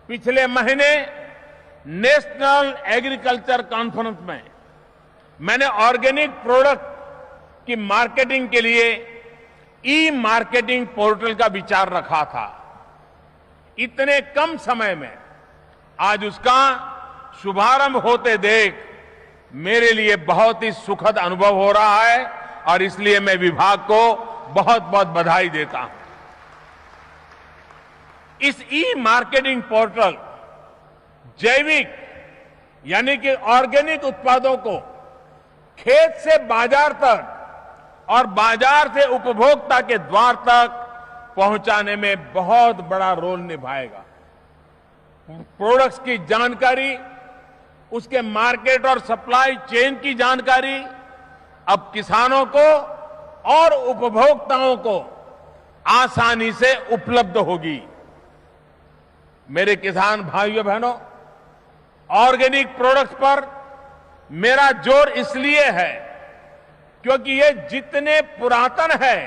पिछले महीने national agriculture conference में मैंने ऑर्गेनिक प्रोडक्ट की मार्केटिंग के लिए ई मार्केटिंग पोर्टल का विचार रखा था। इतने कम समय में आज उसका शुभारंभ होते देख मेरे लिए बहुत ही सुखद अनुभव हो रहा है और इसलिए मैं विभाग को बहुत बहुत बधाई देता हूं। इस ई मार्केटिंग पोर्टल जैविक यानी कि ऑर्गेनिक उत्पादों को खेत से बाजार तक और बाजार से उपभोक्ता के द्वार तक पहुंचाने में बहुत बड़ा रोल निभाएगा। प्रोडक्ट्स की जानकारी, उसके मार्केट और सप्लाई चेन की जानकारी अब किसानों को और उपभोक्ताओं को आसानी से उपलब्ध होगी। मेरे किसान भाइयों बहनों, ऑर्गेनिक प्रोडक्ट्स पर मेरा जोर इसलिए है क्योंकि ये जितने पुरातन है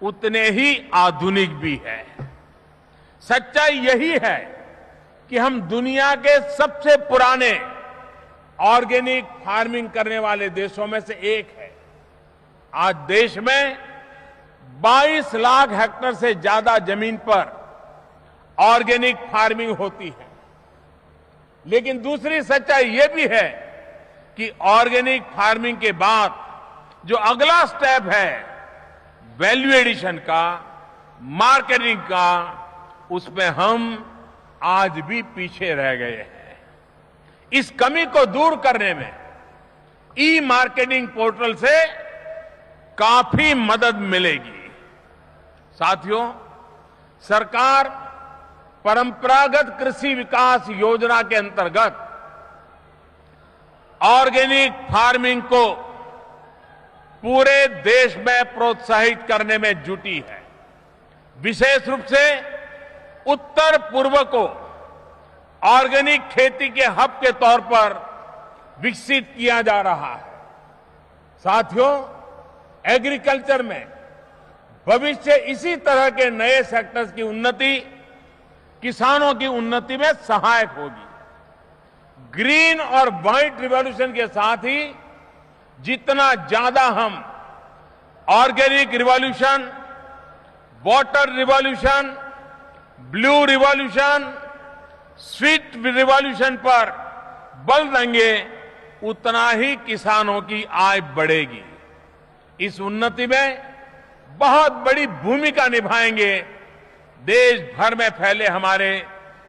उतने ही आधुनिक भी है। सच्चाई यही है कि हम दुनिया के सबसे पुराने ऑर्गेनिक फार्मिंग करने वाले देशों में से एक है। आज देश में 22 लाख हेक्टेयर से ज्यादा जमीन पर ऑर्गेनिक फार्मिंग होती है। लेकिन दूसरी सच्चाई यह भी है कि ऑर्गेनिक फार्मिंग के बाद जो अगला स्टेप है वैल्यू एडिशन का, मार्केटिंग का, उसमें हम आज भी पीछे रह गए हैं। इस कमी को दूर करने में ई मार्केटिंग पोर्टल से काफी मदद मिलेगी। साथियों, सरकार परंपरागत कृषि विकास योजना के अंतर्गत ऑर्गेनिक फार्मिंग को पूरे देश में प्रोत्साहित करने में जुटी है। विशेष रूप से उत्तर पूर्व को ऑर्गेनिक खेती के हब के तौर पर विकसित किया जा रहा है। साथियों, एग्रीकल्चर में भविष्य इसी तरह के नए सेक्टर्स की उन्नति किसानों की उन्नति में सहायक होगी। ग्रीन और व्हाइट रिवॉल्यूशन के साथ ही जितना ज्यादा हम organic revolution, water revolution, blue revolution, sweet revolution पर बल देंगे उतना ही किसानों की आय बढ़ेगी। इस उन्नति में बहुत बड़ी भूमिका निभाएंगे देश भर में फैले हमारे